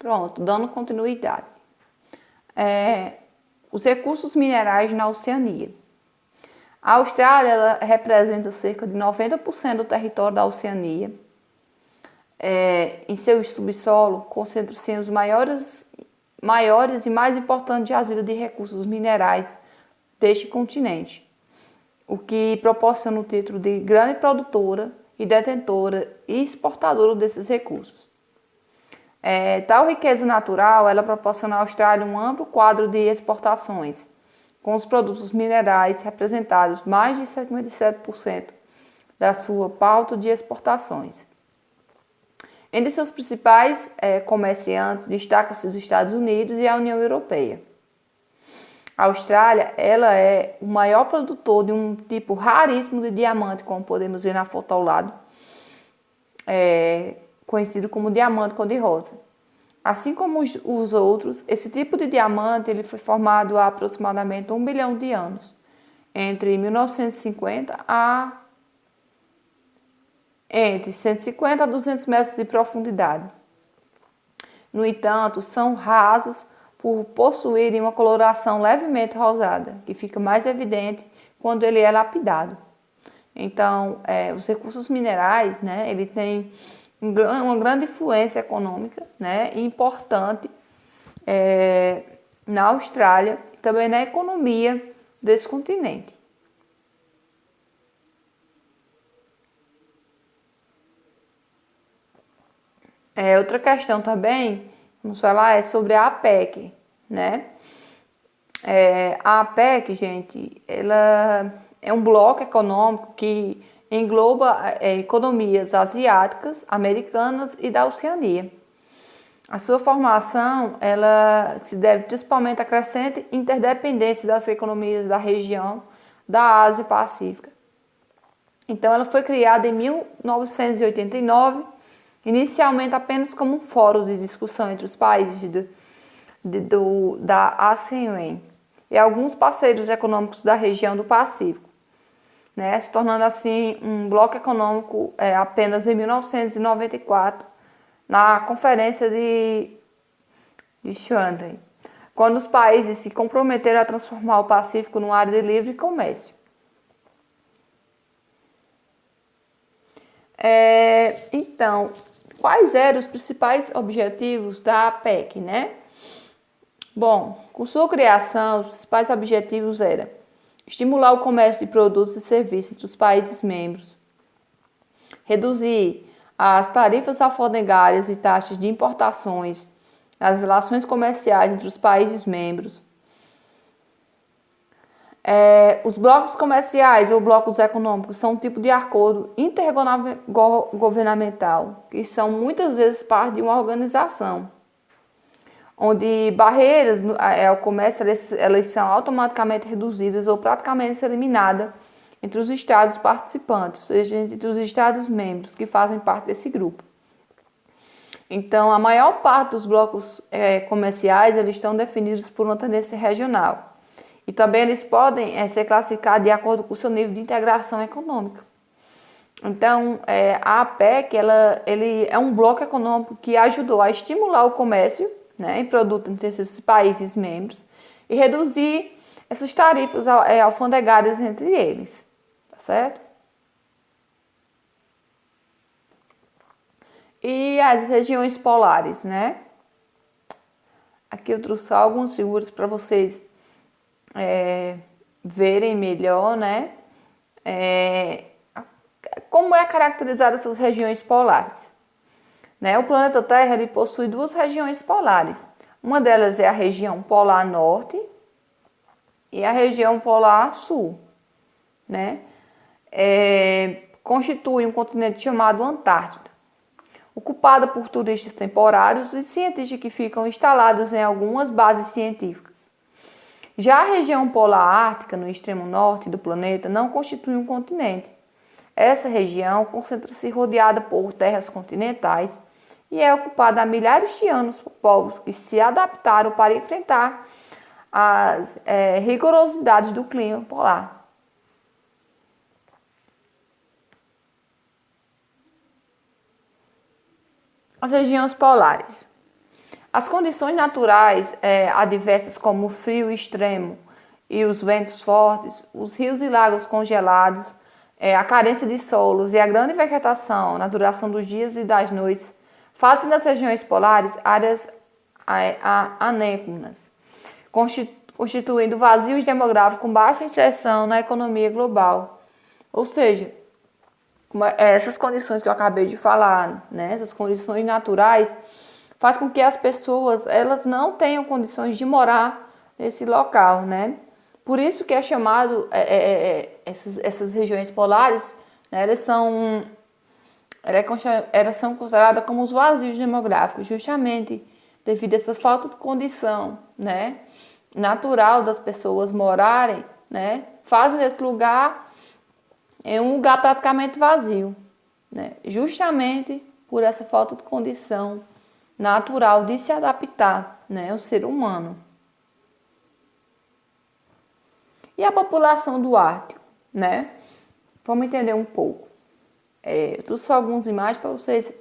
Pronto, dando continuidade. Os recursos minerais na Oceania. A Austrália ela representa cerca de 90% do território da Oceania. Em seu subsolo, concentram-se os maiores e mais importantes jazidas de recursos minerais deste continente, o que proporciona o título de grande produtora e detentora e exportadora desses recursos. Tal riqueza natural, ela proporciona à Austrália um amplo quadro de exportações, com os produtos minerais representados mais de 57% da sua pauta de exportações. Entre seus principais comerciantes destacam-se os Estados Unidos e a União Europeia. A Austrália ela é o maior produtor de um tipo raríssimo de diamante, como podemos ver na foto ao lado, conhecido como diamante cor-de-rosa. Assim como os outros, esse tipo de diamante ele foi formado há aproximadamente 1 bilhão de anos, entre 1950 entre 150 a 200 metros de profundidade. No entanto, são rasos por possuírem uma coloração levemente rosada, que fica mais evidente quando ele é lapidado. Então, os recursos minerais, né, ele tem uma grande influência econômica, né, importante na Austrália e também na economia desse continente. Outra questão também, vamos falar, é sobre a APEC, né? A APEC, gente, ela é um bloco econômico que engloba economias asiáticas, americanas e da Oceania. A sua formação, ela se deve principalmente à crescente interdependência das economias da região da Ásia Pacífica. Então, ela foi criada em 1989, inicialmente apenas como um fórum de discussão entre os países da ASEAN e alguns parceiros econômicos da região do Pacífico, né, se tornando assim um bloco econômico apenas em 1994, na Conferência de Shanghai, quando os países se comprometeram a transformar o Pacífico numa área de livre comércio. Então, quais eram os principais objetivos da APEC, né? Bom, com sua criação, os principais objetivos eram estimular o comércio de produtos e serviços entre os países membros, reduzir as tarifas alfandegárias e taxas de importações, as relações comerciais entre os países membros. Os blocos comerciais ou blocos econômicos são um tipo de acordo intergovernamental, que são muitas vezes parte de uma organização, onde barreiras ao comércio elas são automaticamente reduzidas ou praticamente eliminadas entre os estados participantes, ou seja, entre os estados membros que fazem parte desse grupo. Então, a maior parte dos blocos comerciais eles estão definidos por uma tendência regional. E também eles podem ser classificados de acordo com o seu nível de integração econômica. Então, a APEC ele é um bloco econômico que ajudou a estimular o comércio, né, em produtos entre esses países membros e reduzir essas tarifas alfandegárias entre eles, tá certo? E as regiões polares, né? Aqui eu trouxe algumas figuras para vocês verem melhor, né? Como é caracterizado essas regiões polares? Né? O planeta Terra ele possui duas regiões polares. Uma delas é a região polar norte e a região polar sul, né? Constitui um continente chamado Antártida, ocupada por turistas temporários e cientistas que ficam instalados em algumas bases científicas. Já a região polar ártica, no extremo norte do planeta, não constitui um continente. Essa região concentra-se rodeada por terras continentais e é ocupada há milhares de anos por povos que se adaptaram para enfrentar as rigorosidades do clima polar. As regiões polares. As condições naturais adversas, como o frio extremo e os ventos fortes, os rios e lagos congelados, a carência de solos e a grande vegetação na duração dos dias e das noites, fazem das regiões polares áreas anêconas, constituindo vazios demográficos com baixa inserção na economia global. Ou seja, essas condições que eu acabei de falar, né, essas condições naturais, faz com que as pessoas elas não tenham condições de morar nesse local, né? Por isso que é chamado essas regiões polares, né, elas são consideradas como os vazios demográficos, justamente devido a essa falta de condição, né, natural das pessoas morarem, né, fazem desse lugar um lugar praticamente vazio, né, justamente por essa falta de condição natural de se adaptar, né, o ser humano. E a população do Ártico, né? Vamos entender um pouco. Eu trouxe só algumas imagens para vocês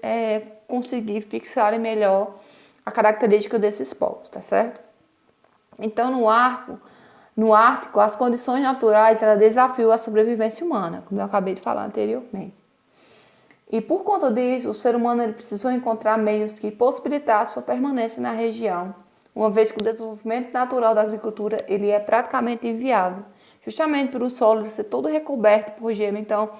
conseguirem fixarem melhor a característica desses povos, tá certo? Então, no Ártico, as condições naturais desafiam a sobrevivência humana, como eu acabei de falar anteriormente. E por conta disso, o ser humano ele precisou encontrar meios que possibilitassem sua permanência na região, uma vez que o desenvolvimento natural da agricultura ele é praticamente inviável, justamente por o solo ser todo recoberto por gelo. Então,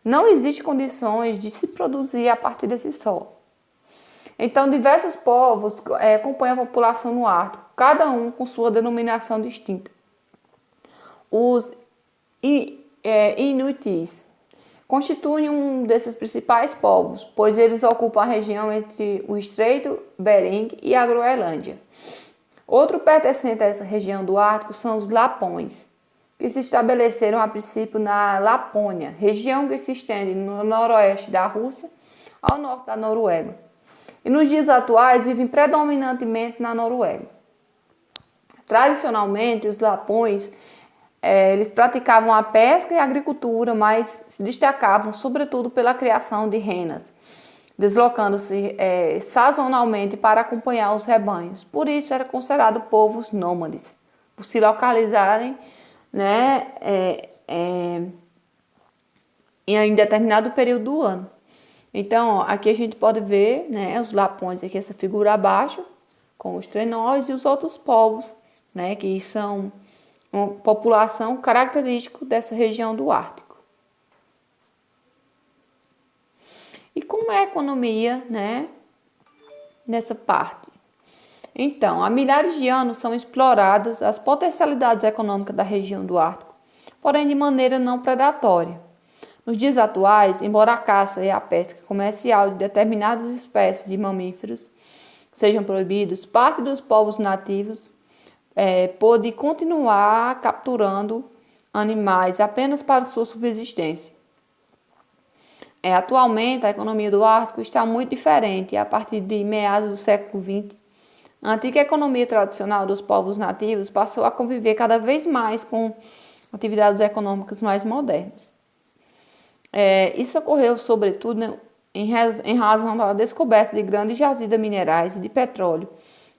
não existe condições de se produzir a partir desse solo. Então, diversos povos compõem a população no Ártico, cada um com sua denominação distinta. Os Inuits constituem um desses principais povos, pois eles ocupam a região entre o Estreito Bering e a Groenlândia. Outro pertencente a essa região do Ártico são os Lapões, que se estabeleceram a princípio na Lapônia, região que se estende no noroeste da Rússia ao norte da Noruega. E nos dias atuais vivem predominantemente na Noruega. Tradicionalmente, os Lapões eles praticavam a pesca e a agricultura, mas se destacavam sobretudo pela criação de renas, deslocando-se sazonalmente para acompanhar os rebanhos. Por isso eram considerados povos nômades, por se localizarem, né, em determinado período do ano. Então, ó, aqui a gente pode ver, né, os Lapões, aqui essa figura abaixo, com os trenós e os outros povos, né, que são uma população característica dessa região do Ártico. E como é a economia, né, nessa parte? Então, há milhares de anos são exploradas as potencialidades econômicas da região do Ártico, porém de maneira não predatória. Nos dias atuais, embora a caça e a pesca comercial de determinadas espécies de mamíferos sejam proibidos, parte dos povos nativos pôde continuar capturando animais apenas para sua subsistência. Atualmente, a economia do Ártico está muito diferente. A partir de meados do século XX, a antiga economia tradicional dos povos nativos passou a conviver cada vez mais com atividades econômicas mais modernas. Isso ocorreu, sobretudo, né, em razão da descoberta de grandes jazidas minerais e de petróleo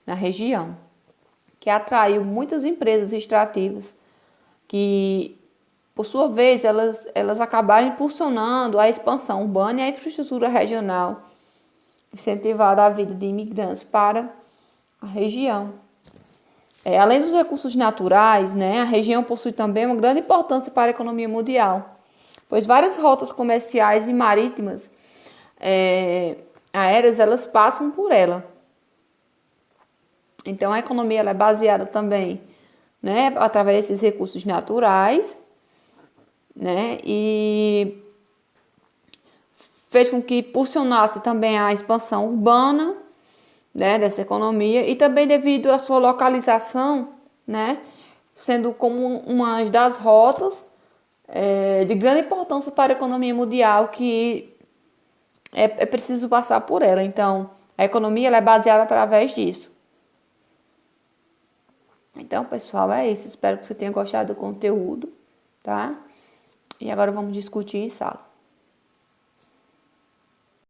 na região, que atraiu muitas empresas extrativas que, por sua vez, elas acabaram impulsionando a expansão urbana e a infraestrutura regional, incentivando a vida de imigrantes para a região. Além dos recursos naturais, né, a região possui também uma grande importância para a economia mundial, pois várias rotas comerciais e marítimas aéreas elas passam por ela. Então, a economia ela é baseada também, né, através desses recursos naturais, né, e fez com que impulsionasse também a expansão urbana, né, dessa economia, e também devido à sua localização, né, sendo como uma das rotas de grande importância para a economia mundial, que é preciso passar por ela. Então, a economia ela é baseada através disso. Então, pessoal, é isso. Espero que você tenha gostado do conteúdo, tá? E agora vamos discutir em sala.